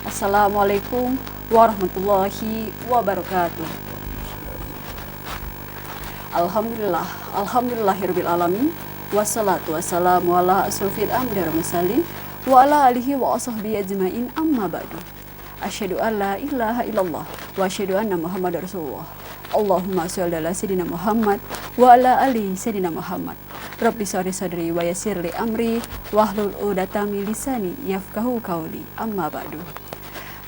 Assalamualaikum warahmatullahi wabarakatuh. Alhamdulillah, alhamdulillahirabbil alamin. Wassalatu wassalamu ala asrofil anbiya'i wal mursalin wa ala alihi wa ashabihi ajmain, amma ba'du. Asyhadu an la ilaha illallah wa asyhadu anna Muhammadar Rasulullah. Allahumma sholli ala sayyidina Muhammad wa ala ali sayyidina Muhammad. Rabbi shrah sadri wa yassir li amri wahlul 'uqdatam min lisani yafqahu qawli, amma ba'du.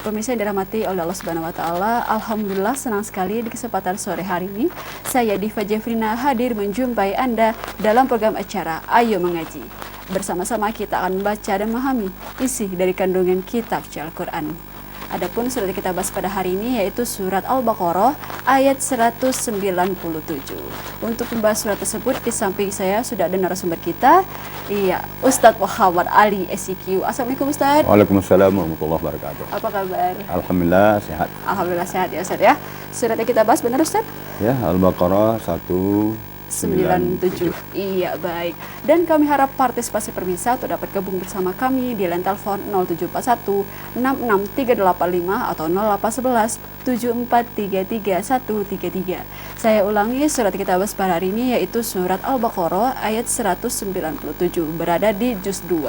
Pemirsa yang dirahmati oleh Allah Subhanahu wa taala, alhamdulillah senang sekali di kesempatan sore hari ini saya Diva Jeffrina hadir menjumpai Anda dalam program acara Ayo Mengaji. Bersama-sama kita akan membaca dan memahami isi dari kandungan kitab Al-Qur'an. Adapun surat yang kita bahas pada hari ini yaitu surat Al-Baqarah ayat 197. Untuk membahas surat tersebut di samping saya sudah ada narasumber kita, Ustadz Muhammad Ali SIQ. Assalamualaikum Ustadz. Waalaikumsalam warahmatullahi wabarakatuh. Apa kabar? Alhamdulillah sehat. Alhamdulillah sehat ya Ustadz ya. Surat yang kita bahas benar Ustadz? Ya, Al-Baqarah 197. Iya, baik. Dan kami harap partisipasi pemirsa untuk dapat gabung bersama kami di line telepon 0741 66385 atau 0811 7433 133. Saya ulangi, surat kita bahas pada hari ini yaitu surat Al-Baqarah ayat 197, berada di juz 2.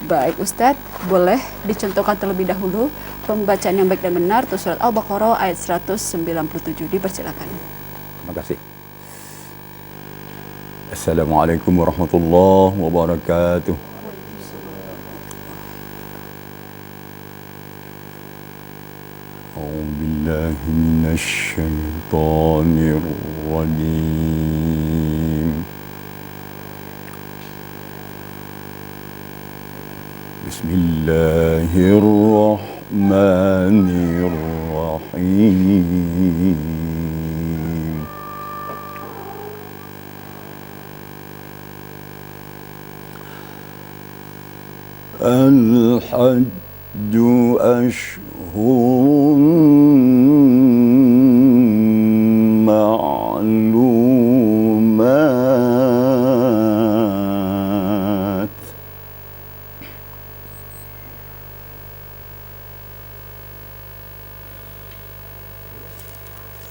Baik Ustadz, boleh dicontohkan terlebih dahulu pembacaan yang baik dan benar untuk surat Al-Baqarah ayat 197. Dipersilakan. Terima kasih. Assalamualaikum warahmatullahi wabarakatuh. A'udzu billahi minasy syaithanir rajim. Bismillahirrahmanirrahim. الحج أشهر معلومات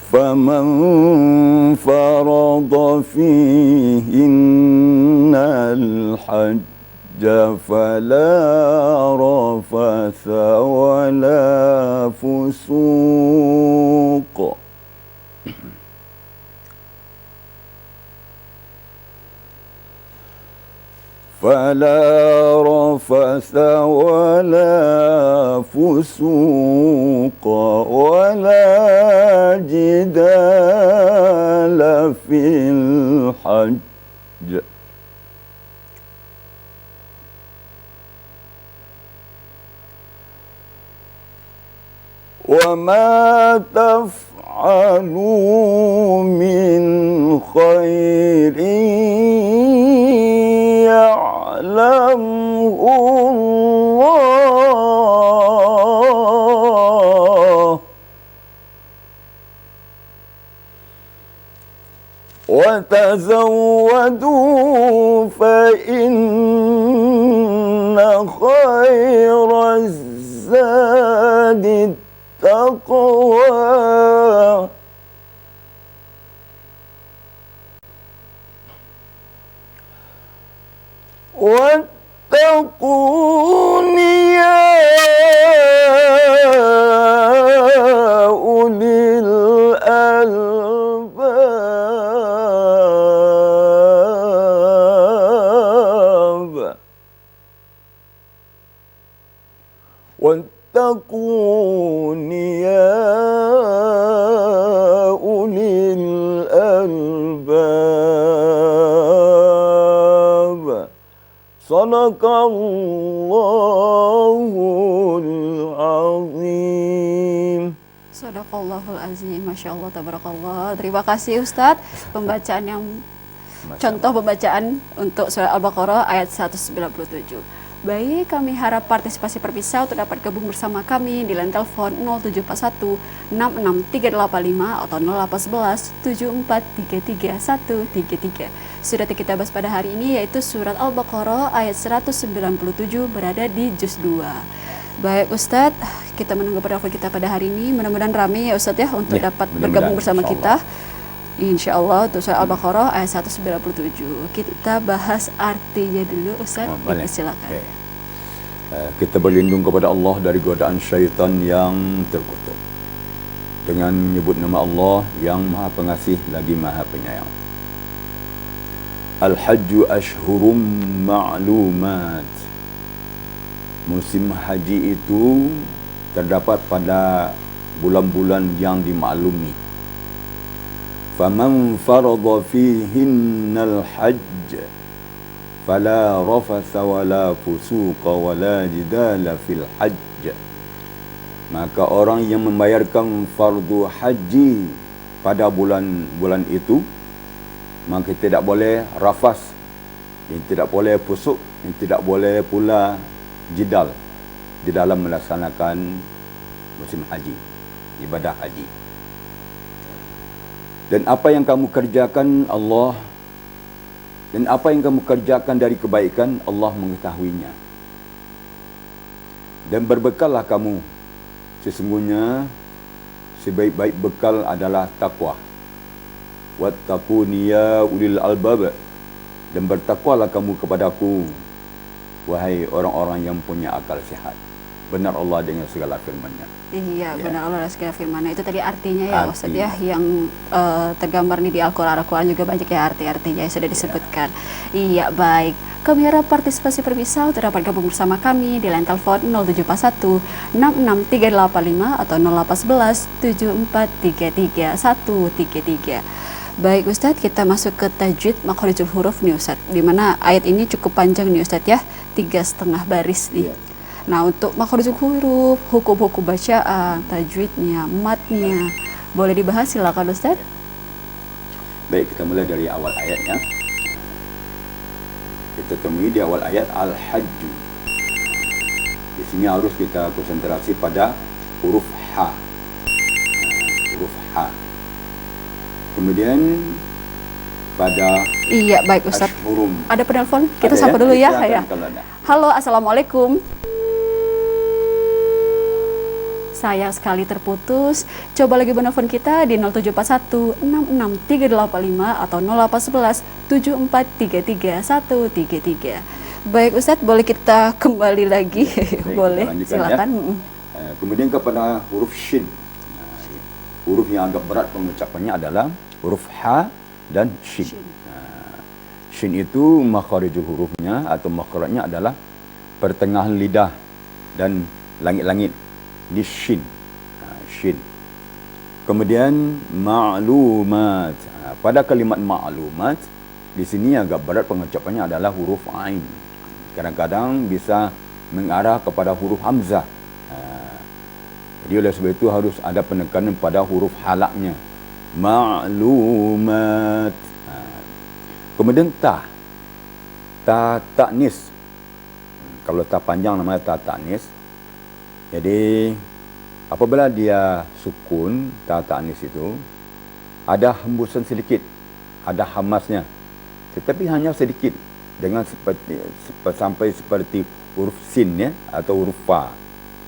فمن فرض فيهن الحج فلا رفث ولا فسوق ولا جدال في الحج وما تفعلوا من خير يعلمه الله وتزودوا فإن خير الزاد التقوى واتقون يا أولي الألباب واتقون يا أولي الألباب صدق الله العظيم. Sadaqallahul azim. Masya Allah, tabarakallah. Terima kasih Ustadz. Pembacaan yang contoh pembacaan untuk surat Al-Baqarah ayat 197. Baik, kami harap partisipasi perpisah untuk dapat gabung bersama kami di line telepon 0741 66385 atau 0811 7433 133. Surat yang kita bahas pada hari ini yaitu surat Al-Baqarah ayat 197, berada di juz 2. Baik Ustadz, kita menunggu penelpon kita pada hari ini. Mudah-mudahan ramai ya Ustadz ya untuk Ya, dapat mudah-mudahan, bergabung bersama insya kita. Insya Allah untuk surah Al-Baqarah ayat 197. Kita bahas artinya dulu Ustadz. Boleh. Silakan. Okay. Kita berlindung kepada Allah dari godaan syaitan yang terkutuk dengan menyebut nama Allah yang Maha Pengasih lagi Maha Penyayang. Al-Hajju ashhurum ma'lumat. Musim haji itu terdapat pada bulan-bulan yang dimaklumi. Faman farada fihinnal hajj fala rafatha wala fusuqa wala jidala fil hajj. Maka orang yang membayarkan fardu haji pada bulan-bulan itu, maka tidak boleh rafas, tidak boleh pusuk, tidak boleh pula jidal di dalam melaksanakan musim haji, ibadah haji. Dan apa yang kamu kerjakan Allah, dan apa yang kamu kerjakan dari kebaikan Allah mengetahuinya. Dan berbekallah kamu, sesungguhnya sebaik-baik bekal adalah takwa. Wattaquni ya ulil albab, dan bertakwalah kamu kepadaku wahai orang-orang yang punya akal sehat. Benar Allah dengan segala firman-Nya. Iya, Ya. benar Allah dan segala firman-Nya. Itu tadi artinya ya Arti. Ustadz ya, yang tergambar nih di Al-Quran juga banyak ya arti-artinya yang sudah disebutkan. Iya, baik. Kami harap partisipasi berbisa untuk dapat gabung bersama kami di line telepon 0741 66385 atau 0811 7433 133. Baik Ustadz, kita masuk ke tajwid makhorijul huruf nih Ustadz, di mana ayat ini cukup panjang nih Ustadz ya, 3,5 baris nih. Ya. Nah, untuk makhorijul huruf, hukum-hukum bacaan, tajwidnya, matnya, boleh dibahas, silakan Ustadz. Baik, kita mulai dari awal ayatnya. Kita temui di awal ayat Al-Hajju. Di sini harus kita konsentrasi pada huruf H. Huruf H. Kemudian pada Iya, baik Ustadz. Ashhurum. Ada penelpon? Kita Ada sapa dulu ya. Silakan Ya. kalau ada. Halo, Assalamualaikum. Sayang sekali terputus. Coba lagi menelpon kita di 0741 66385 atau 0811 7433 133. Baik Ustadz, boleh kita kembali lagi? Baik, Boleh, kita lanjutkan, silakan. Kemudian kepada huruf Shin. Huruf yang agak berat pengucapannya adalah huruf H dan Shin. Shin itu makharijul hurufnya atau makhrajnya adalah pertengahan lidah dan langit-langit di Shin. Shin. Kemudian ma'lumat. Pada kalimat ma'lumat, di sini agak berat pengucapannya adalah huruf Ain. Kadang-kadang bisa mengarah kepada huruf Hamzah. Jadi oleh sebab itu harus ada penekanan pada huruf halaknya. Ma'lumat. Kemudian ta. Ta ta'nis. Kalau ta panjang namanya ta ta'nis. Jadi apabila dia sukun, ta ta'nis itu ada hembusan sedikit, ada hamasnya. Tetapi hanya sedikit, dengan sampai seperti huruf sin ya, atau huruf fa.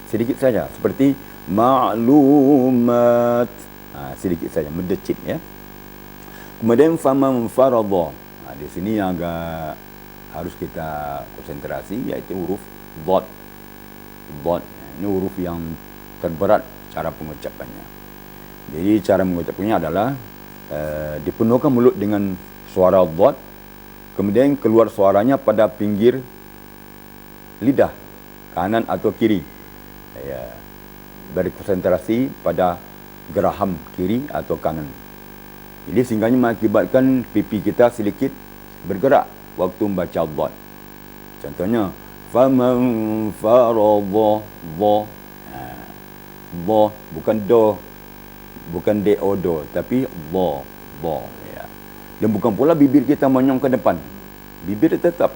Sedikit saja, seperti ma'lumat. Sedikit saja, mendecit ya. Kemudian faman faradha. Di sini yang agak harus kita konsentrasi, yaitu huruf dhad. Dhad. Ini huruf yang terberat cara pengucapannya. Jadi cara mengucapkannya adalah dipenuhkan mulut dengan suara dhad, kemudian keluar suaranya pada pinggir lidah, kanan atau kiri. Ya, berkonsentrasi pada geraham kiri atau kanan. Jadi sehingganya mengakibatkan pipi kita sedikit bergerak waktu membaca dhad. Contohnya faman faradha dha. Dha bukan do, bukan de o do, tapi dha, dha ya. Dan bukan pula bibir kita monyong ke depan. Bibir tetap.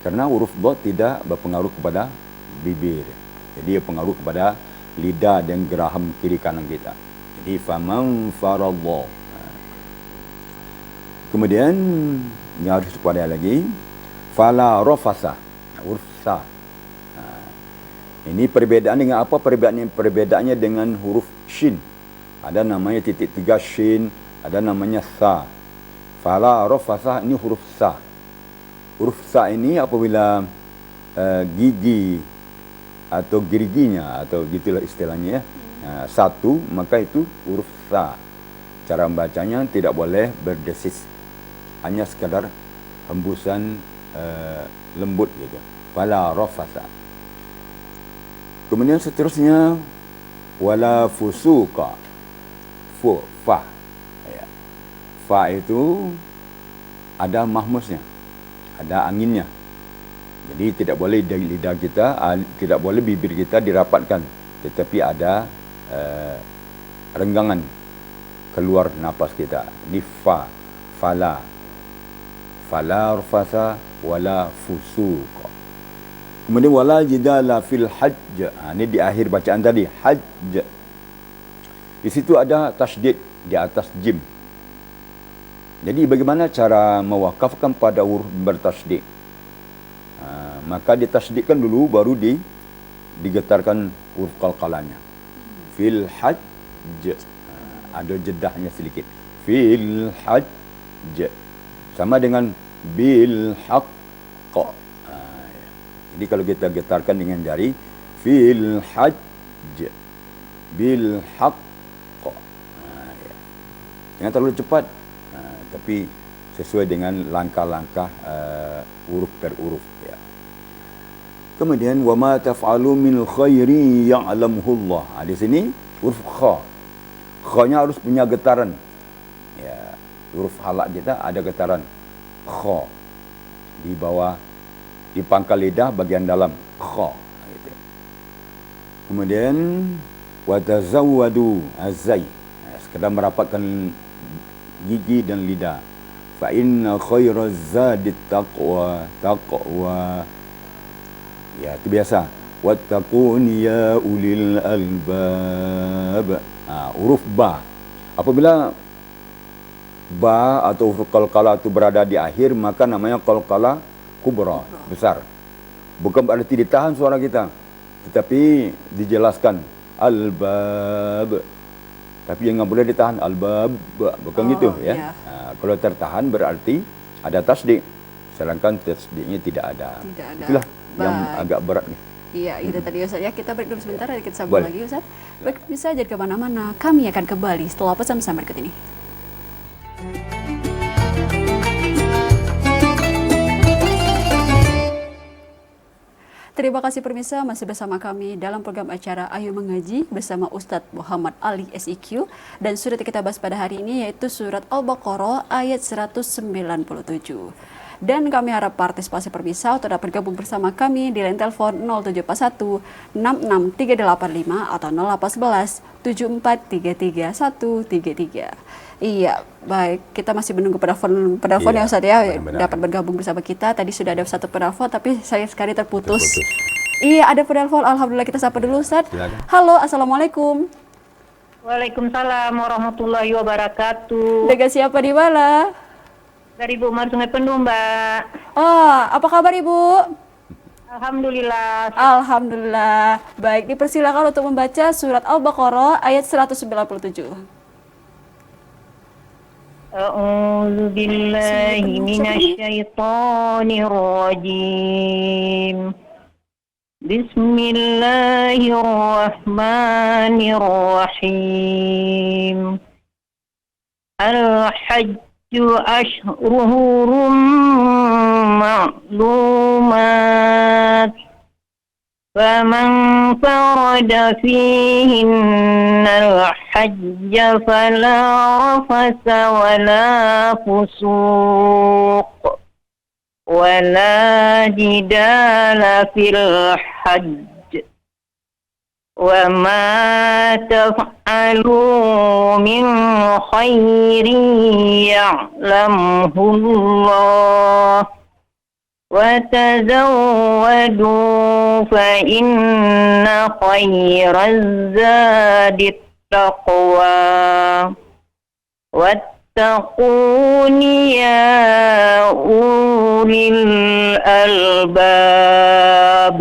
Karena huruf dha tidak berpengaruh kepada bibir. Jadi ia pengaruh kepada lidah dan geraham kiri kanan kita. Jadi faman faradha. Kemudian yang harus waspada lagi fala rafasa, huruf sa. Ini perbezaan dengan apa? Perbedaannya dengan huruf shin. Ada namanya titik 3 shin, ada namanya sa. Fala rafasa ini huruf sa. Huruf sa ini apabila gigi atau geriginya atau gitulah istilahnya ya, satu, maka itu huruf sa. Cara membacanya tidak boleh berdesis, hanya sekadar hembusan lembut gitu. Fala rafasa. Kemudian seterusnya wala fusuqa. Fa. Ya. Fa itu ada mahmusnya, ada anginnya. Jadi tidak boleh dari lidah kita, tidak boleh bibir kita dirapatkan, tetapi ada renggangan keluar napas kita. Ini fa, fala. Fala rafasa wala fusuqa. Kemudian wala jidala fil hajj. Ini di akhir bacaan tadi, hajj. Di situ ada tasydid di atas jim. Jadi bagaimana cara mewakafkan pada huruf bertasydid? Maka ditasydidkan dulu, baru digetarkan huruf qalqalanya. Fil hajj. Ada jedahnya sedikit. Fil hajj. Sama dengan bil haqq. Jadi kalau kita getarkan dengan jari, fil hajj, bil haqq. Jangan terlalu cepat, tapi sesuai dengan langkah-langkah huruf per huruf. Ya. Kemudian wa ma taf'alu min khairi ya'lamuhu Allah. Di sini huruf kha. Kha-nya harus punya getaran. Ya, huruf halak kita ada getaran kha di bawah, di pangkal lidah bagian dalam kha gitu. Kemudian wa tazawwadu azai, sekedar merapatkan gigi dan lidah. Fa inna khairaz zadit taqwa. Ya, itu biasa. Wattaqun ya ulil albab. Huruf ba. Apabila ba atau huruf qalqalah itu berada di akhir, maka namanya qalqalah kubra, besar. Bukan berarti ditahan suara kita, tetapi dijelaskan albab. Tapi jangan boleh ditahan albab, bukan gitu ya. Kalau tertahan berarti ada tasydid, sedangkan tasydidnya tidak ada. Itulah yang agak berat nih. Iya, itu tadi Ustaz ya. Kita break dulu sebentar, dan kita sambung lagi Ustaz. Baik, bisa jadi kemana-mana. Kami akan kembali setelah pesan-pesan berikut ini. Terima kasih pemirsa, masih bersama kami dalam program acara Ayo Mengaji bersama Ustadz Muhammad Ali SIQ, dan surat kita bahas pada hari ini yaitu surat Al-Baqarah ayat 197. Dan kami harap partisipasi pemirsa untuk dapat bergabung bersama kami di line telepon 0741 66385 atau 0811 7433 133. Iya, baik. Kita masih menunggu penelpon ya Ustaz ya, dapat bergabung bersama kita. Tadi sudah ada satu penelpon, tapi sayang sekali terputus. Iya, ada penelpon. Alhamdulillah, kita sapa dulu Ustaz. Silakan. Halo, Assalamualaikum. Waalaikumsalam warahmatullahi wabarakatuh. Dengan siapa di mana? Dari Bu Umar Sungai Penuh, Mbak. Oh, apa kabar Ibu? Alhamdulillah. Alhamdulillah. Baik, dipersilakan untuk membaca surat Al-Baqarah ayat 197. A'udzu billahi minasyaitonir rajim. Bismillahirrahmanirrahim. Al-hajju ashhurum ma'lumat. فمن فرد فيهن الحج فلا رفث ولا فسوق ولا جدال في الحج وما تفعلوا من خير يعلمه الله وتزودوا فإن خير الزاد التقوى واتقون يا أولي الألباب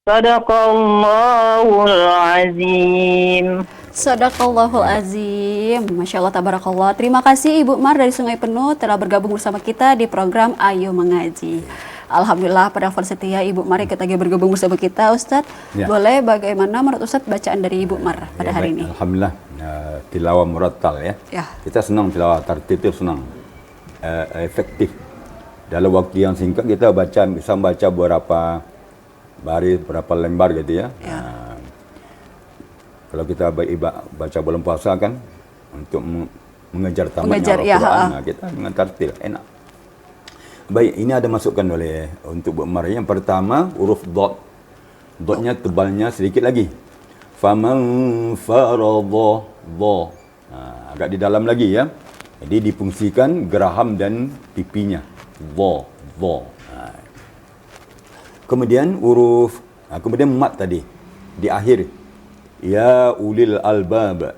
Sadaqallahul azim. Sadaqallahul azim. Masya Allah, tabarakallah. Terima kasih Ibu Mar dari Sungai Penuh telah bergabung bersama kita di program Ayo Mengaji. Alhamdulillah, penelpon setia Ibu Mar ikut lagi bergabung bersama kita, Ustadz. Ya. Boleh bagaimana menurut Ustadz bacaan dari Ibu Mar pada hari ini? Alhamdulillah, tilawah murattal ya. Ya. Kita senang tilawah, tertib itu senang, efektif. Dalam waktu yang singkat kita bisa baca beberapa baris, berapa lembar gitu ya. Ya. Kalau kita baca bulan puasa kan untuk mengejar tamatnya ya, Al-Quran, kita dengan tartil enak. Baik, ini ada masukan untuk Bu Mar. Yang pertama, huruf dot. Dotnya tebalnya sedikit lagi. Faman faradha dha. Agak di dalam lagi ya. Jadi difungsikan geraham dan pipinya. Dha. Kemudian kemudian mat tadi di akhir. Ya ulil albab.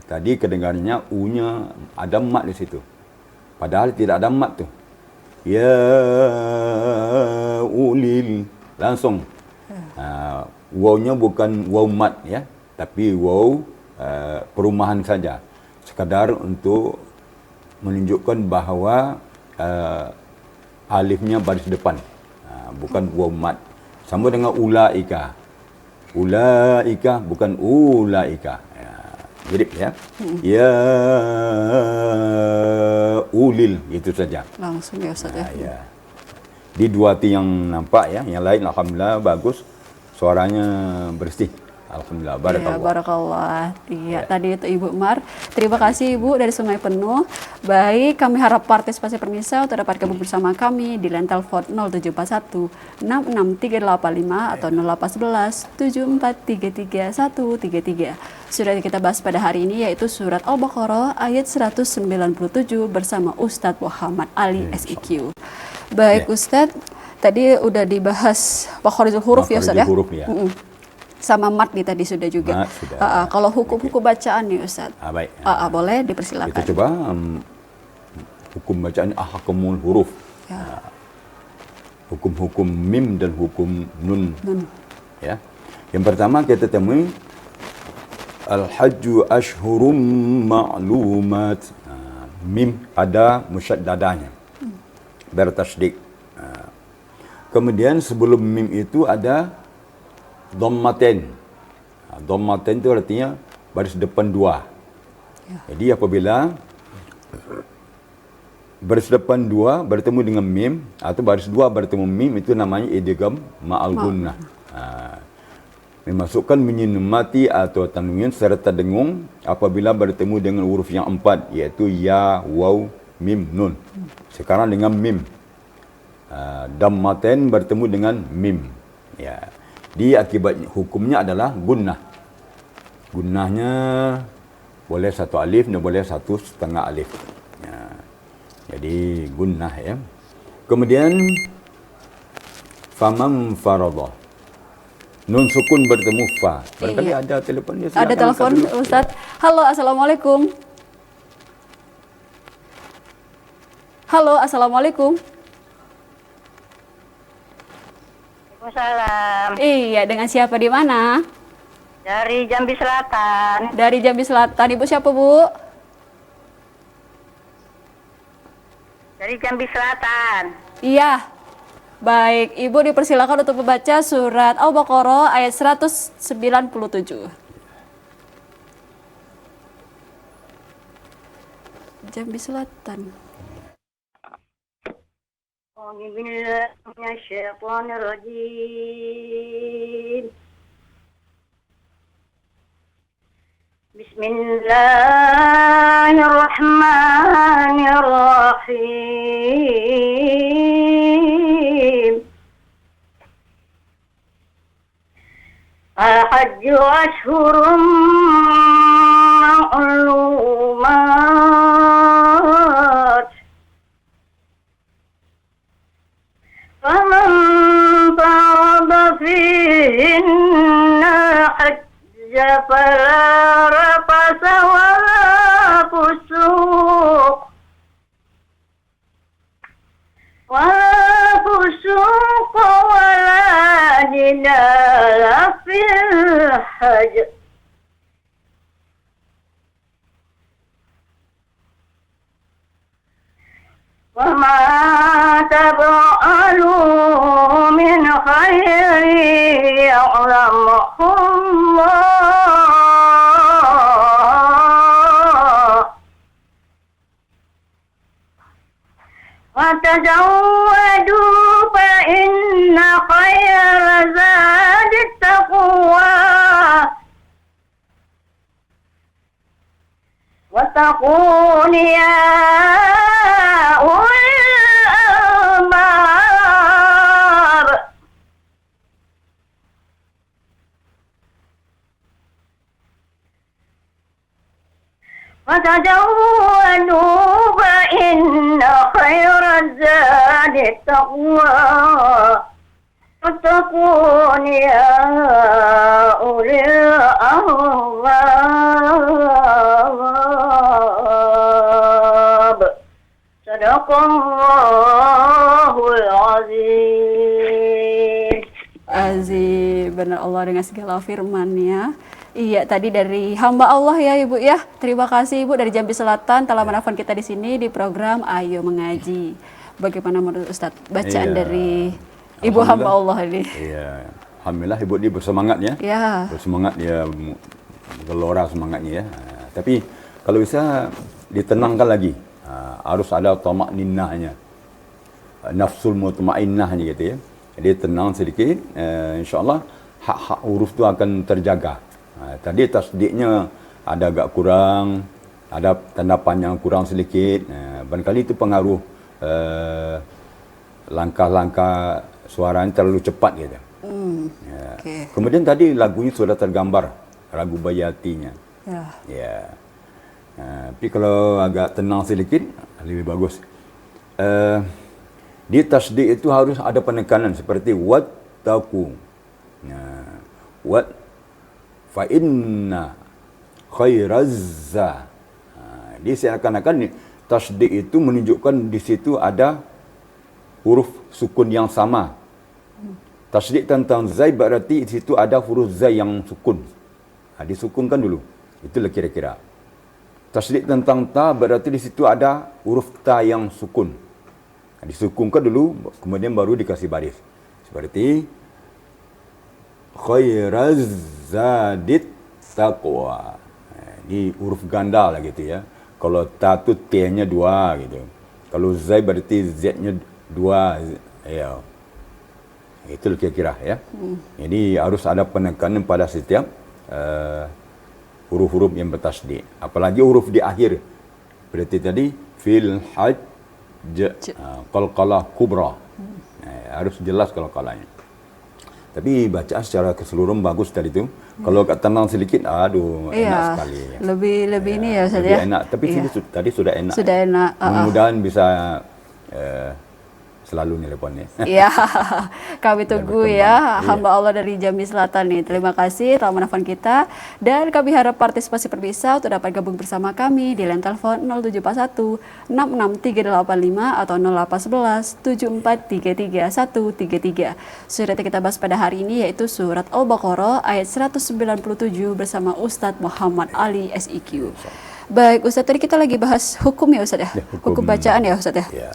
Tadi kedengarannya u-nya ada mat di situ. Padahal tidak ada mat tu. Ya ulil langsung. Waw-nya bukan waw mat ya, tapi waw perumahan saja. Sekadar untuk menunjukkan bahawa alifnya baris depan. Bukan waw mat. Sama dengan ulaika. Ulaika bukan ulaika. Mirip ya. Ya ulil, itu saja. Langsung ya Ustaz ya. Ya. Di dua T yang nampak ya, yang lain alhamdulillah bagus. Suaranya bersih. Alhamdulillah, barakallah. Ya, barakallah. Iya, tadi itu Ibu Mar. Terima kasih Ibu dari Sungai Penuh. Baik, kami harap partisipasi pemirsa untuk dapat gabung bersama kami di line telepon 0741 66385 atau 0811 7433 133. Surat yang kita bahas pada hari ini yaitu surat Al-Baqarah ayat 197 bersama Ustadz Muhammad Ali SIQ. Baik Ustadz, tadi udah dibahas makharijul huruf ya Ustadz ya? Huruf ya. Sama mat nih tadi sudah juga. Sudah. Kalau hukum-hukum bacaan nih Ustaz. Baik. Boleh dipersilakan. Kita coba hukum bacaan ahkamul huruf. Ya. Hukum-hukum mim dan hukum nun. Ya. Yang pertama kita temui al-hajju ashhurum ma'lumat. Mim ada musyaddadanya. Bertasydid. Kemudian sebelum mim itu ada dhammaten. Dhammaten itu artinya baris depan dua. Ya. Jadi apabila baris depan dua bertemu dengan mim atau baris dua bertemu mim, itu namanya idgham ma'al gunnah. Memasukkan bunyi mati atau tanwin serta dengung apabila bertemu dengan huruf yang empat, yaitu ya, waw, mim, nun. Sekarang dengan mim. Dhammaten bertemu dengan mim. Ya. Dia akibat hukumnya adalah gunnah. Gunnahnya boleh satu alif dan boleh satu setengah alif. Ya. Jadi gunnah ya. Kemudian faman faradha. Nun sukun bertemu fa. Barangkali ada telefon dia. Ada telepon Ustaz. Halo, assalamualaikum. Halo, assalamualaikum. Waalaikumsalam. Iya, dengan siapa di mana? Dari Jambi Selatan. Dari Jambi Selatan. Ibu siapa, Bu? Dari Jambi Selatan. Iya. Baik, Ibu dipersilakan untuk membaca surat Al-Baqarah ayat 197. Jambi Selatan. Bismillahirrahmanirrahim. Al-hajju ashhurum ma'lumat. فمن فرض فيهن الحج فلا رفث ولا فسوق ولا جدال إنا لفي الحجر وما تفعلوا من خير يعلمه الله وتزودوا فإن خير زاد التقوى واتقون يا أولي الألباب وتزودوا فإن خير الزاد التقوى واتقون يا أولي الألباب صدق الله العظيم. Azim, benar Allah dengan segala firman-Nya. Iya, tadi dari hamba Allah ya Ibu ya. Terima kasih Ibu dari Jambi Selatan telah menelpon kita di sini di program Ayo Mengaji. Bagaimana menurut Ustadz bacaan dari Ibu hamba Allah ini? Iya, alhamdulillah Ibu dia bersemangat ya. Ya. Bersemangat dia gelora semangatnya ya. Tapi kalau bisa ditenangkan lagi. Harus ada tamak ninnahnya. Nafsul mutmainnahnya gitu ya. Jadi tenang sedikit, insya-Allah hak-hak huruf tu akan terjaga. Tadi tasdiknya ada agak kurang, ada tanda panjang kurang sedikit. Barangkali itu pengaruh langkah-langkah suaranya terlalu cepat gitu. Okay. Kemudian tadi lagunya sudah tergambar, lagu Bayatinya. Ya. Ya. Tapi kalau agak tenang sedikit lebih bagus. Di tasdid itu harus ada penekanan seperti wattaqu. Wat fa inna khairazza. Dia seakan-akan tasdid itu menunjukkan di situ ada huruf sukun yang sama. Tasdid tentang zai berarti di situ ada huruf zai yang sukun. Disukunkan dulu. Itulah kira-kira. Tasdid tentang ta berarti di situ ada huruf ta yang sukun. Disukunkan dulu, kemudian baru dikasih baris. Seperti khairaz zadit taqwa. Ini huruf ganda lah gitu ya. Kalau ta tu t-nya 2 gitu. Kalau zai berarti z-nya 2 ya. Itu kira-kira ya. Jadi harus ada penekanan pada setiap huruf-huruf yang bertasdid. Apalagi huruf di akhir. Berarti tadi fil hajj qalqalah kubra. Harus jelas qalqalahnya. Tapi bacaan secara keseluruhan bagus tadi itu. Kalau tenang sedikit, aduh enak sekali. Lebih ini ya Ustaz lebih ya. enak. Tapi tadi sudah enak. Sudah enak. Mudah-mudahan bisa selalu teleponnya. Iya, kami tunggu ya Iya. hamba Allah dari Jambi Selatan nih. Terima kasih telah menelpon kita dan kami harap partisipasi pemirsa untuk dapat gabung bersama kami di line telepon 0741 66385 atau 0811 7433 133. Surat yang kita bahas pada hari ini yaitu surat Al-Baqarah ayat 197 bersama Ustadz Muhammad Ali SIQ. Baik Ustadz, tadi kita lagi bahas hukum ya Ustadz ya? Hukum bacaan ya Ustadz ya? Ya.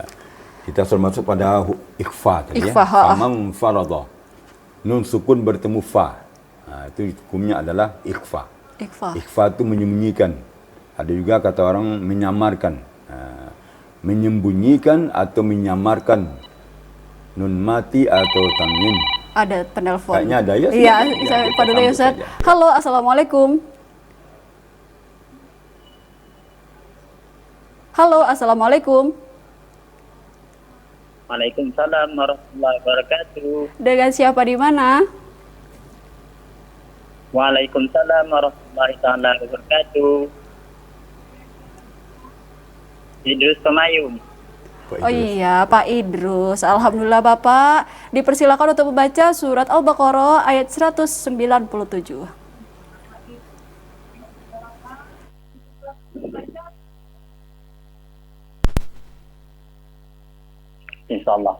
Kita sudah masuk pada ikhfa tadi Ikhfa, ya. Faman farada. Nun sukun bertemu fa. Itu hukumnya adalah ikhfa. Ikhfa. Ikhfa itu menyembunyikan. Ada juga kata orang menyamarkan. Menyembunyikan atau menyamarkan nun mati atau tanwin. Ada penelpon. Kayaknya ada ya. Iya, Ya, saya kita pada dulu ya sambut Ustaz. saja. Halo, assalamualaikum. Halo, assalamualaikum. Waalaikumsalam warahmatullahi wabarakatuh. Dengan siapa di mana? Waalaikumsalam warahmatullahi taala wabarakatuh. Idrus Pemayung. Pak Oh Idrus. iya, Pak Idrus. Alhamdulillah Bapak. Dipersilakan untuk membaca surat Al-Baqarah ayat 197. Insyaallah.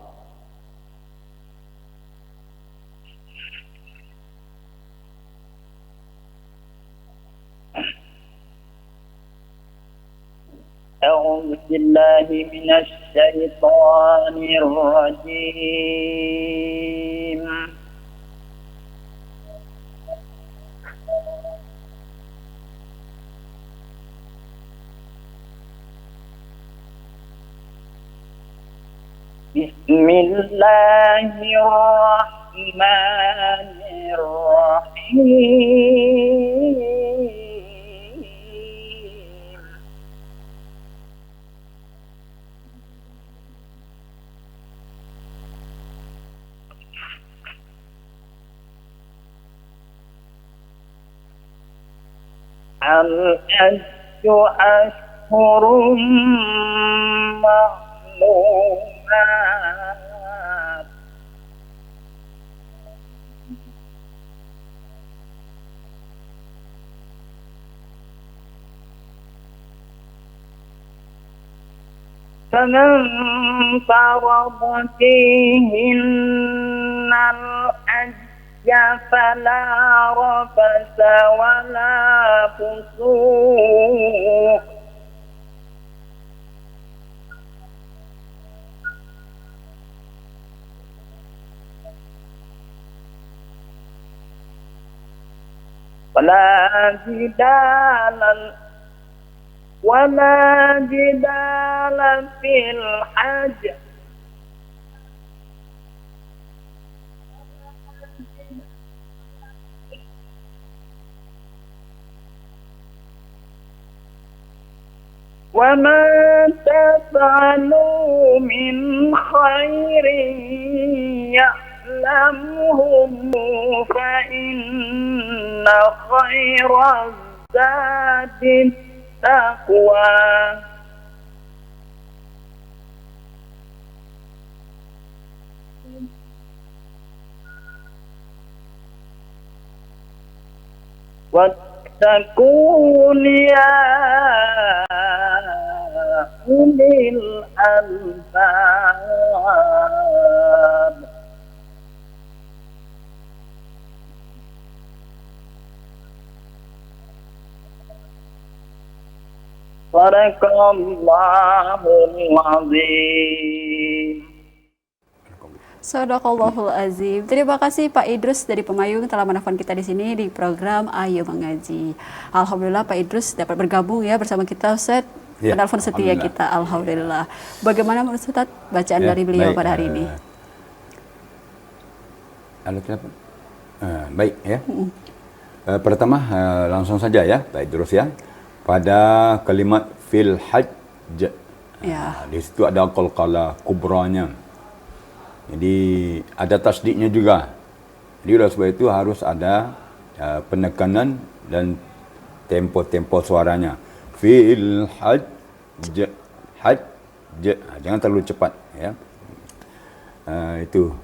أعوذ بالله من الشيطان الرجيم. بسم الله الرحمن الرحيم. الحج أشهر معلومات. فمن فرض فيهن الحج فلا رفث ولا فسوق ولا جدال في الحج. وما تفعلوا من خير يعلمه فإن خير الزاد التقوى. واتقون يا أولي الألباب. صدق الله العظيم. Sadaqallahul Azim. Terima kasih Pak Idrus dari Pemayung telah menelpon kita di sini di program Ayo Mengaji. Alhamdulillah Pak Idrus dapat bergabung ya bersama kita Ustaz. Ya, Penelpon setia kita. Alhamdulillah. Bagaimana menurut Ustaz bacaan dari beliau pada hari ini? Baik ya. Pertama langsung saja ya Pak Idrus ya. Pada kalimat fil hajj. Ya. Di situ ada qalqalah kubranya. Jadi ada tasdiknya juga. Jadi oleh sebab itu harus ada penekanan dan tempo suaranya. Fil hajj, jangan terlalu cepat ya. Itu.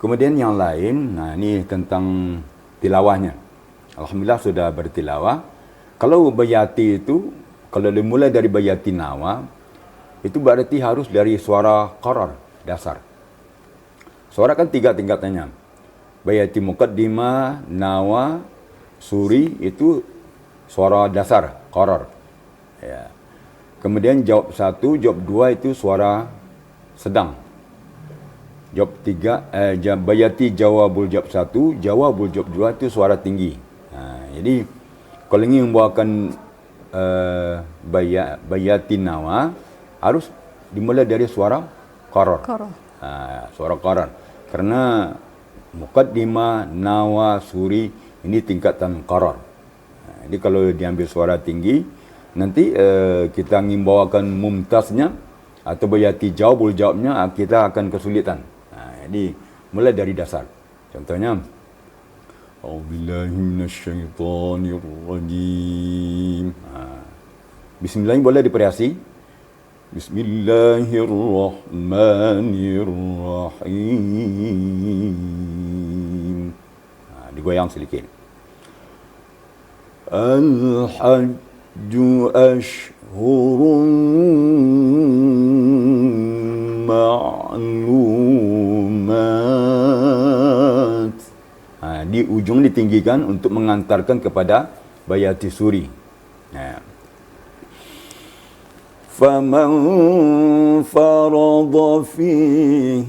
Kemudian yang lain, ini tentang tilawahnya. Alhamdulillah sudah bertilawah. Kalau bayati itu, kalau dimulai dari bayati nawa, itu berarti harus dari suara qarar, dasar. Suara kan 3 tingkatannya. Bayati muqaddimah, nawa, suri itu suara dasar, qarar. Ya. Kemudian jawab 1, jawab 2 itu suara sedang. Jawab 3, bayati jawabul jawab 1, jawabul jawab 2 itu suara tinggi. Jadi kalau ingin membawakan bayati nawa harus dimulai dari suara qarar. Suara qarar. Karena muqaddimah, nawa, suri ini tingkatan qarar. Jadi kalau diambil suara tinggi, nanti kita ingin bawakan mumtaznya atau bayati jawabul jawabnya kita akan kesulitan. Jadi mulai dari dasar. Contohnya A'udzubillahi minasyaitonirrajim. Bismillah boleh diperiasi. Bismillahirrahmanirrahim. Digoyang sedikit. Al-hajju ashhurun ma'lumat. Di ujung ditinggikan untuk mengantarkan kepada bayati suri. فمن فرض فيهن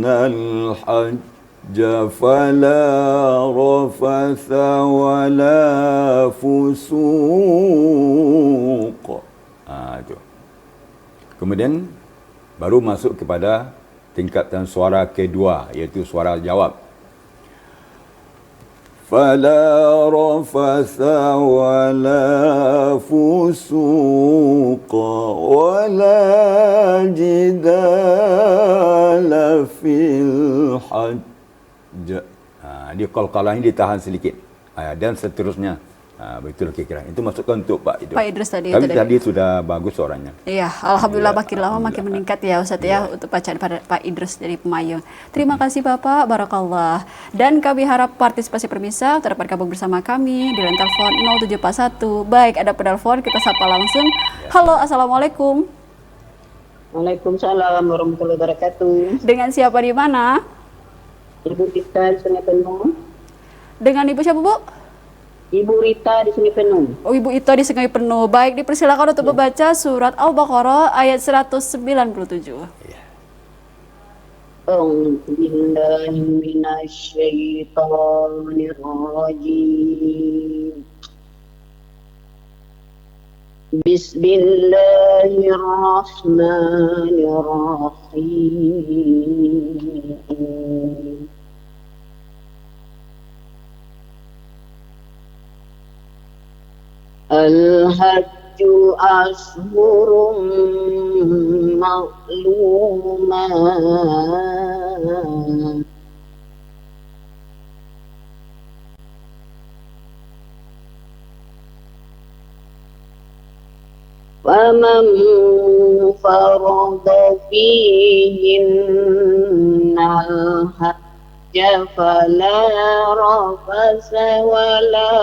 الحج فلا رفث ولا فسوق. Itu. Kemudian baru masuk kepada tingkatan suara kedua, iaitu suara jawab. فلا رفث ولا فسوق ولا جدال في الحج. Dia qalqalah ini ditahan sedikit. Dan seterusnya. Betul kira-kira. Itu masukkan untuk Pak Idris. Pak Idris tadi. Tapi tadi sudah bagus suaranya. Iya, alhamdulillah makin lama makin meningkat ya Ustaz ya untuk bacaan pada Pak Idris dari Pemayo. Terima kasih Bapak, barakallah. Dan kami harap partisipasi pemirsa dapat bergabung bersama kami di line telepon 0741. Baik, ada penelpon, kita sapa langsung. Halo, assalamualaikum. Waalaikumsalam warahmatullahi wabarakatuh. Dengan siapa di mana? Ibu Rita di Sungai Penuh. Dengan Ibu siapa, Bu? Ibu Rita di Sungai Penuh. Oh, Ibu Ito di Sungai Penuh. Baik, dipersilakan untuk membaca surat Al-Baqarah ayat 197. A'udzu billahi minasy syaithanir rajim. Bismillahirrahmanirrahim. الحج أشهر معلومات فمن فرض فيهن الحج فلا رفث ولا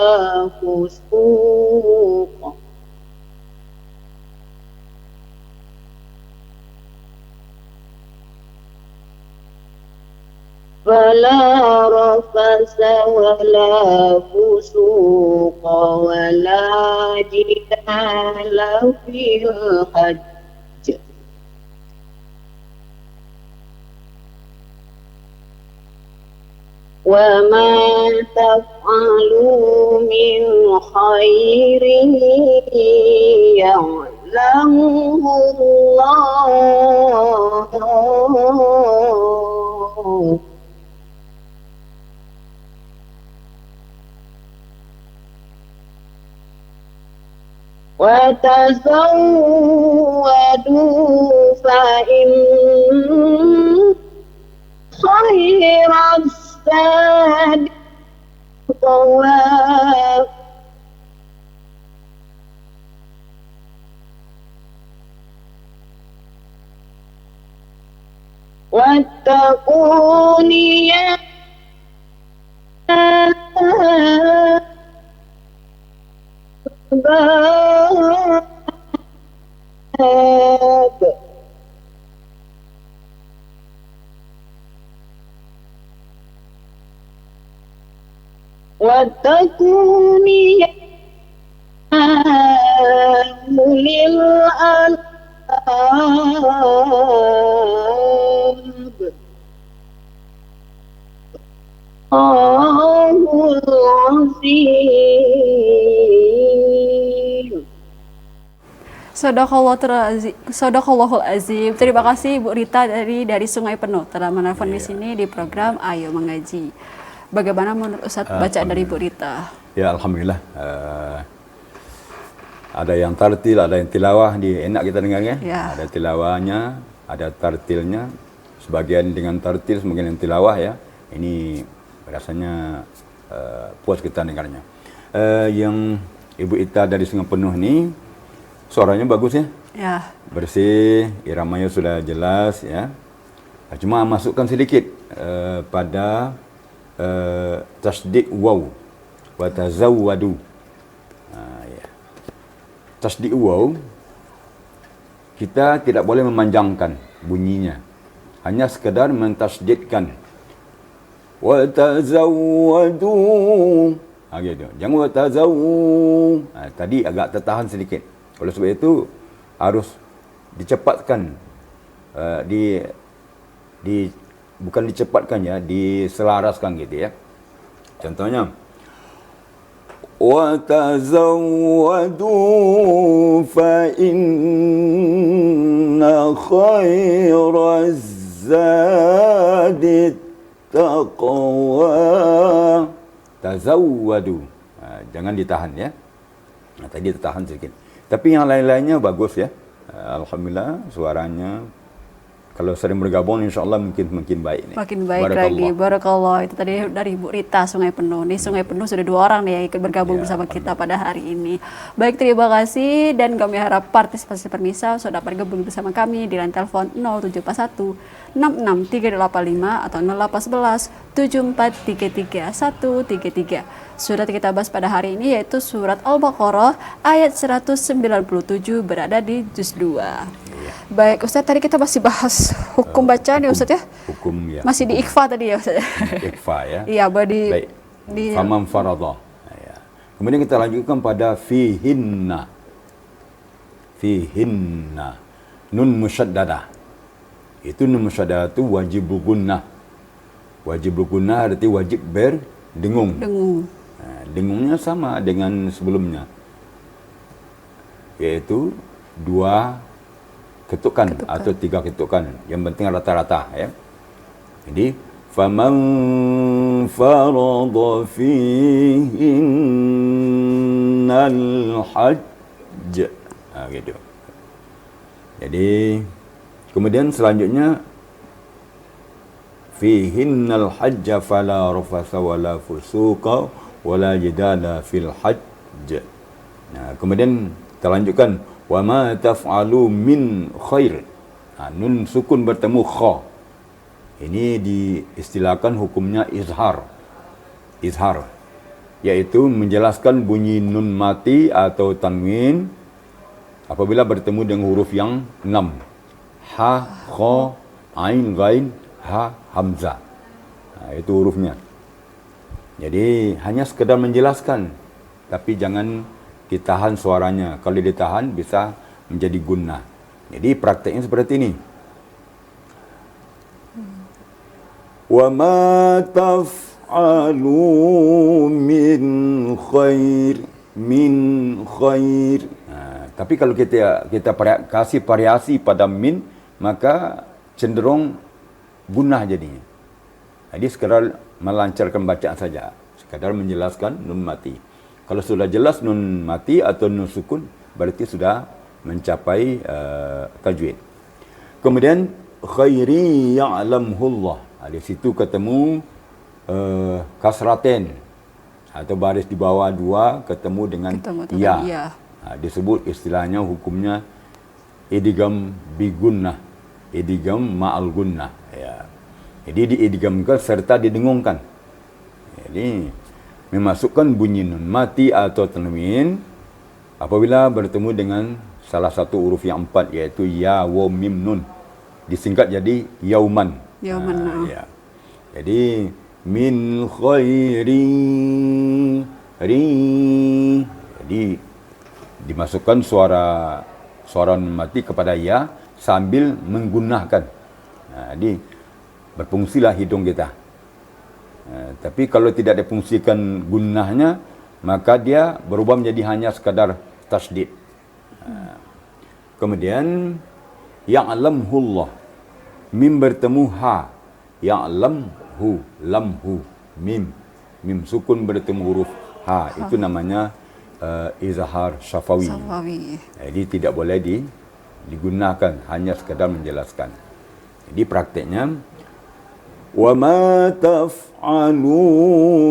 فسوق ولا جدال في الحج وما تفعلوا من خير يعلمه الله وتزودوا فإن خير الزاد التقوى واتقون يا باب واتقون يا أولي الألباب الله العظيم. Sadaqallahul azim. Terima kasih Bu Rita dari Sungai Penuh telah menelpon di sini di program Ayo Mengaji. Bagaimana menurut Ustaz bacaan dari Bu Rita? Ya, alhamdulillah. Ada yang tartil, ada yang tilawah, enak kita dengarnya. Ya. Ada tilawahnya, ada tartilnya. Sebagian dengan tartil, sebagian dengan tilawah ya. Ini rasanya puas kita dengarnya. Yang Ibu Ita dari Sungai Penuh ni suaranya bagus ya. Ya. Bersih, iramanya sudah jelas ya. Cuma masukkan sedikit pada tasdik waw wa tazawwadu. Ya. Tasdik waw kita tidak boleh memanjangkan bunyinya. Hanya sekadar mentasdidkan. Wa tazawwadu. Gitu. Jangan wa tazawwu. Tadi agak tertahan sedikit. Oleh sebab itu harus dicepatkan, bukan dicepatkan ya, diselaraskan gitu ya. Contohnya, wa tazawwadu fa inna khairaz zadi taqwa. Tazawwadu. Jangan ditahan ya. Tadi ditahan sedikit. Tapi yang lain-lainnya bagus ya. Alhamdulillah suaranya. Kalau sering bergabung insya-Allah makin baik nih. Makin baik lagi. Barakallah. Itu tadi dari Bu Rita Sungai Penuh. Nih Sungai Penuh sudah 2 orang nih yang ikut bergabung bersama kita pada hari ini. Baik, terima kasih dan kami harap partisipasi permisa sudah dapat bergabung bersama kami di line telepon 0741 66385 atau 0811 7433 133. Surat kita bahas pada hari ini yaitu surat Al-Baqarah ayat 197 berada di juz 2. Baik, Ustaz, tadi kita masih bahas hukum bacaan ya Ustaz ya? Hukum ya. Masih di ikhfa tadi ya Ustaz? Ikhfa ya. Iya, Baik. Faman faradha. Ya. Kemudian kita lanjutkan pada fihinna. Fihinna. Nun musyaddadah. Itu nun musyaddadah itu wajib gunnah. Wajib gunnah arti wajib berdengung. Dengung. Dengungnya sama dengan sebelumnya. Yaitu 2 ketukan atau 3 ketukan. Yang penting rata-rata ya. Jadi faman farada fihinnal hajj. Gitu. Jadi kemudian selanjutnya fihinnal hajj fala rafasa wala fusuqa wala jidala fil hajj. Nah, kemudian kita lanjutkan wa ma taf'alu min khair. Nun sukun bertemu kha. Ini diistilahkan hukumnya izhar. Izhar yaitu menjelaskan bunyi nun mati atau tanwin apabila bertemu dengan huruf yang 6. Ha, kha, ain, ghain, ha, hamzah. Itu hurufnya. Jadi hanya sekedar menjelaskan, tapi jangan ditahan suaranya. Kalau ditahan bisa menjadi gunnah. Jadi prakteknya seperti ini. Wa ma taf'alu min khair. Tapi kalau kita kasih variasi pada min, maka cenderung gunnah jadinya. Jadi sekadar melancarkan bacaan saja, sekadar menjelaskan nun mati. Kalau sudah jelas nun mati atau nun sukun, berarti sudah mencapai tajwid. Kemudian khairi ya'lamhullah. Di situ ketemu kasraten atau baris di bawah 2 ketemu dengan ya. Disebut istilahnya hukumnya idgham bi gunnah, idgham ma'al gunnah ya. Jadi diidghamkan serta didengungkan. Jadi memasukkan bunyi nun mati atau tanwin apabila bertemu dengan salah satu huruf yang 4 yaitu ya, wa, mim, nun. Disingkat jadi yauman. Yauman. Ya. Jadi min khairi jadi dimasukkan suara nun mati kepada ya sambil menggunakan. Jadi berfungsilah hidung kita. Tapi kalau tidak difungsikan gunnahnya, maka dia berubah menjadi hanya sekadar tasdid. Kemudian ya'lamhullah. Mim bertemu ha. Ya'lamhu, lamhu, mim. Mim sukun bertemu huruf ha. Itu namanya izhar syafawi. Jadi tidak boleh digunakan, hanya sekadar menjelaskan. Jadi prakteknya wa ma taf'alu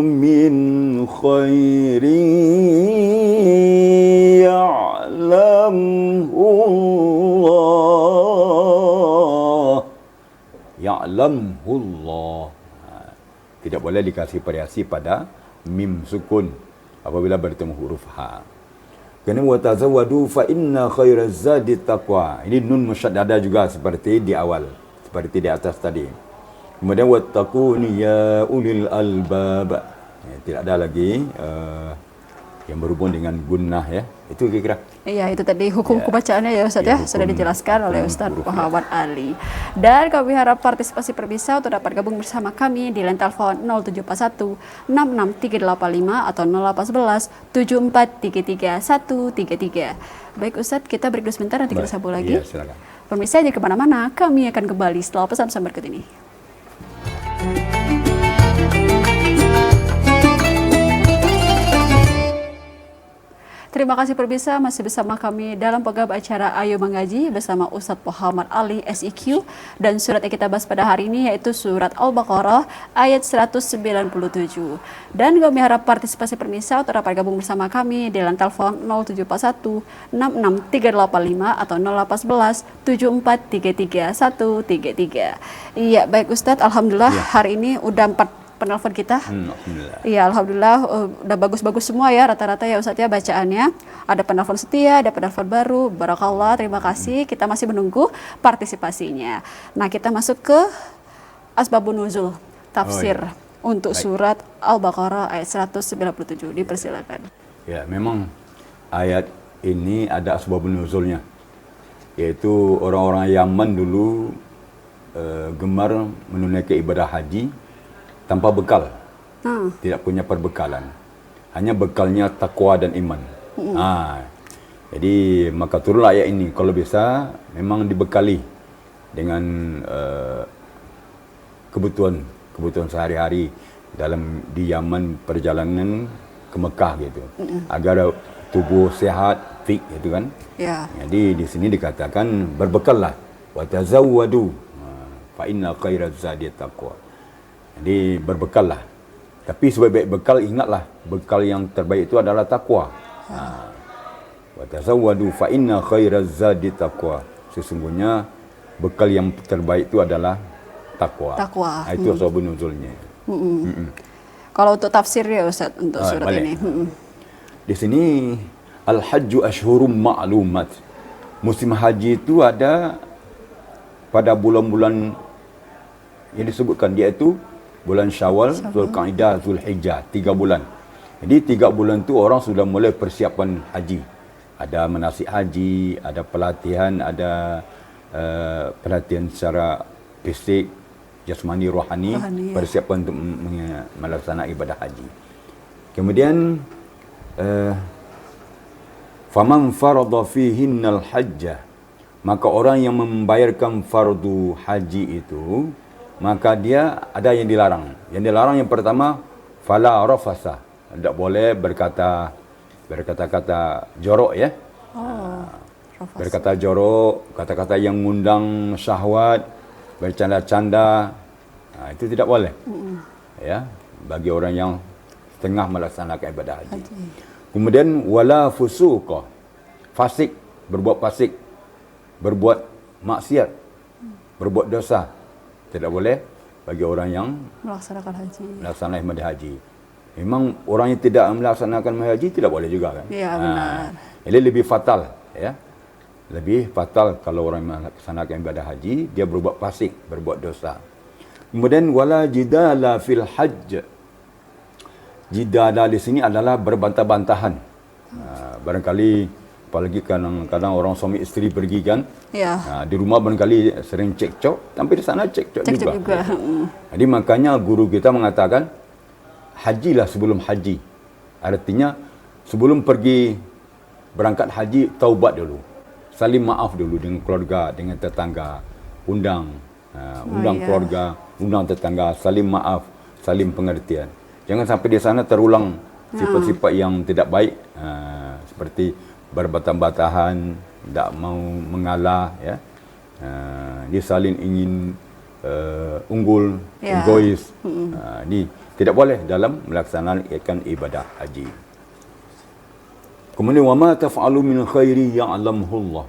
min khairin ya'lamhullah. Ya'lamhullah. Tidak boleh dikasih variasi pada mim sukun apabila bertemu huruf ha. Kena wa tazawwadu fa inna khairaz zadi taqwa. Ini nun musyaddadah juga seperti di awal, seperti di atas tadi. Kemudian wattaquni ya ulil albab. Tidak ada lagi yang berhubung dengan gunnah ya. Itu kira-kira. Iya, itu tadi hukum bacaannya ya Ustaz ya, sudah hukum dijelaskan oleh Ustaz huruf, Muhammad Ali. Dan kami harap partisipasi perbisa untuk dapat gabung bersama kami di line telepon 0741 66385 atau 0811 7433 133. Baik Ustaz, kita break dulu sebentar, nanti kita sambung lagi. Iya, silakan. Pemirsa jangan kemana-mana, kami akan kembali setelah pesan-pesan berikut ini. Terima kasih pemirsa, masih bersama kami dalam program acara Ayo Mengaji bersama Ustadz Muhammad Ali SIQ, dan surat yang kita bahas pada hari ini yaitu surat Al-Baqarah ayat 197. Dan kami harap partisipasi pemirsa untuk dapat gabung bersama kami di line telepon 0741 66385 atau 0811 7433 133. Iya, baik Ustadz, alhamdulillah hari ini udah 4 penelpon kita. Alhamdulillah. Iya, alhamdulillah udah bagus-bagus semua ya rata-rata ya Ustadz ya bacaannya. Ada penelpon setia, ada penelpon baru. Barakallah, terima kasih. Kita masih menunggu partisipasinya. Nah, kita masuk ke Asbabun Nuzul, tafsir untuk surat Al-Baqarah ayat 197. Dipersilakan. Ya, memang ayat ini ada asbabun nuzulnya. Yaitu orang-orang Yaman dulu gemar menunaikan ibadah haji tanpa bekal, tidak punya perbekalan, hanya bekalnya takwa dan iman. Jadi maka turunlah ayat ini. Kalau bisa memang dibekali dengan kebutuhan sehari-hari dalam di Yaman perjalanan ke Mekah gitu, agar tubuh sehat, fit gitu kan. Ya. Jadi di sini dikatakan berbekallah, wa tazawwadu fa inna khairaz zadi taqwa. Jadi berbekallah. Tapi sebaik-baik bekal, ingatlah bekal yang terbaik itu adalah takwa. Wa tazawwadu fa inna khairaz zadi taqwa. Sesungguhnya bekal yang terbaik itu adalah takwa. Itu asbabun nuzulnya. Kalau untuk tafsir ya Ustaz untuk surat ini. Di sini al-hajju ashhurum ma'lumat. Musim haji itu ada pada bulan-bulan yang disebutkan, yaitu bulan Syawal, Zulqa'dah, Zulhijjah, 3 bulan. Jadi 3 bulan tu orang sudah mulai persiapan haji. Ada manasik haji, ada pelatihan, ada pelatihan secara fisik, jasmani, rohani, persiapan untuk melaksanakan ibadah haji. Kemudian faman farada fihinnal hajjah, maka orang yang membayarkan fardu haji itu, maka dia ada yang dilarang. Yang dilarang yang pertama, fala rafasa, tidak boleh berkata-kata jorok ya. Berkata jorok, kata-kata yang mengundang syahwat, bercanda-canda, itu tidak boleh. Ya, bagi orang yang tengah melaksanakan ibadah haji. Kemudian wala fusuqa, fasik, berbuat fasik, berbuat maksiat, berbuat dosa. Tidak boleh bagi orang yang melaksanakan ibadah haji. Memang orang yang tidak melaksanakan ibadah haji tidak boleh juga kan? Ya, benar. Ini lebih fatal ya. Lebih fatal kalau orang melaksanakan ibadah haji dia berbuat fasik, berbuat dosa. Kemudian wala jidala fil hajj. Jidala di sini adalah berbantah-bantahan. Barangkali apalagi kadang-kadang orang suami isteri pergi kan, di rumah barangkali sering cekcok, tapi di sana cekcok juga. Jadi makanya guru kita mengatakan hajilah sebelum haji. Artinya sebelum pergi berangkat haji, taubat dulu, saling maaf dulu dengan keluarga, dengan tetangga, undang keluarga, undang tetangga, saling maaf, saling pengertian. Jangan sampai di sana terulang sifat-sifat yang tidak baik, seperti berbatah-batahan, tidak mau mengalah ya. Dia saling ingin unggul, egois. Ini tidak boleh dalam melaksanakan ibadah haji. Kemudian wa ma taf'alu min khairi ya'lamuhu Allah.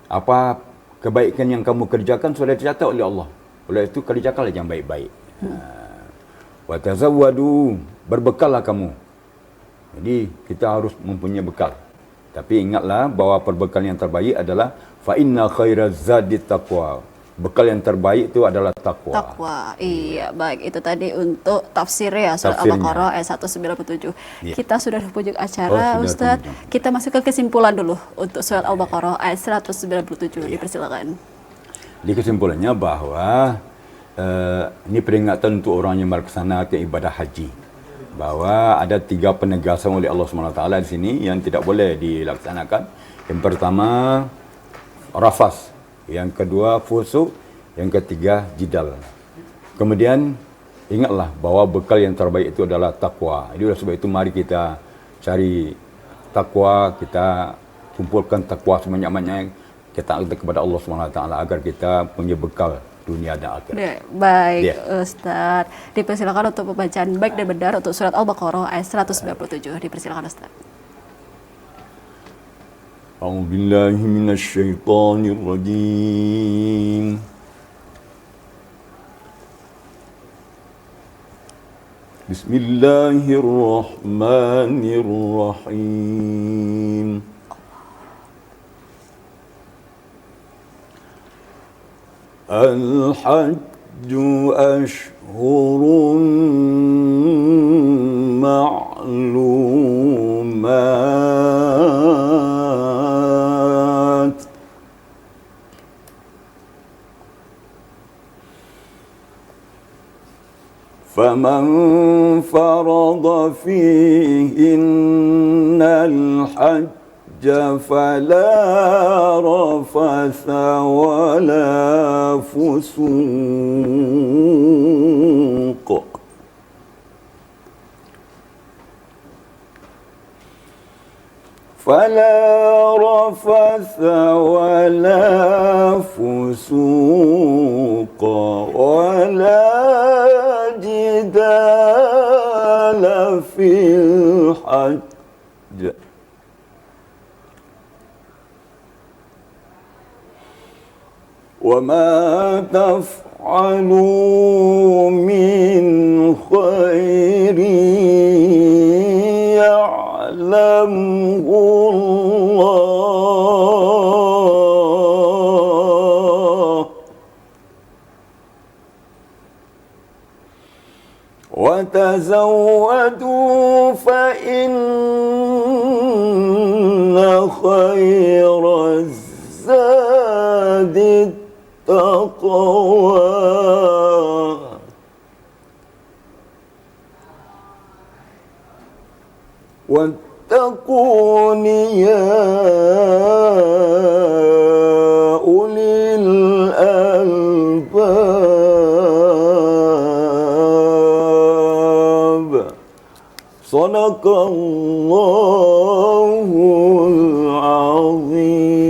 Apa kebaikan yang kamu kerjakan sudah dicatat oleh Allah. Oleh itu kerjakanlah yang baik-baik. Wa tazawwadu, berbekallah kamu. Jadi kita harus mempunyai bekal. Tapi ingatlah bahawa perbekalan yang terbaik adalah fa inna khairaz zadi taqwa. bekal yang terbaik itu adalah takwa. Takwa. Iya, baik. Itu tadi untuk tafsir ya surat Tafsirnya. Al-Baqarah ayat 197. Iya. Kita sudah di pojok acara, Oh, sudah Ustadz. di pojok. Kita masuk ke kesimpulan dulu untuk surat Al-Baqarah ayat 197. Dipersilakan. Di kesimpulannya bahwa ini peringatan untuk orang yang melaksanakan ibadah haji. Bahwa ada 3 penegasan oleh Allah SWT di sini yang tidak boleh dilaksanakan. Yang pertama, rafas. Yang kedua, fusuk. Yang ketiga, jidal. Kemudian, ingatlah bahwa bekal yang terbaik itu adalah takwa. Jadi oleh sebab itu mari kita cari takwa, kita kumpulkan takwa sebanyak-banyaknya, kita taat kepada Allah SWT agar kita punya bekal dunia dan akhirat. Baik, Ya. Ustadz. Dipersilakan untuk pembacaan baik dan benar untuk surat Al-Baqarah ayat 197. Dipersilakan, Ustadz. أعوذ بالله من الشيطان الرجيم بسم الله الرحمن الرحيم الحج أشهر معلومات فمن فرض فيهن الحج فلا رفث ولا فسوق ولا جدال في الحج وما تفعلوا من خير يعلمه الله وتزودوا فإن خير الزاد التقوى واتقون يا أولي الألباب صدق الله العظيم.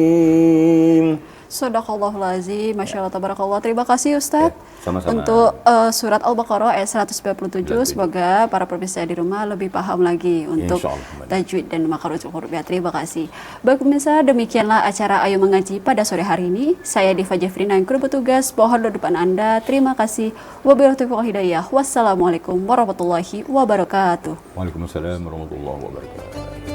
Sadaqallahul azim. Masya Allah, tabarakallah. Terima kasih, Ustadz. Sama-sama. Untuk surat Al-Baqarah ayat 197. Semoga para pemirsa di rumah lebih paham lagi untuk Insyaallah. tajwid dan makharijul huruf. Ya, terima kasih. Baik pemirsa, demikianlah acara Ayo Mengaji pada sore hari ini. Saya Diva Jeffrina yang kru bertugas mohon doa depan Anda. Terima kasih. Wabillahi taufiq wal hidayah. Wassalamualaikum warahmatullahi wabarakatuh. Waalaikumsalam warahmatullahi wabarakatuh.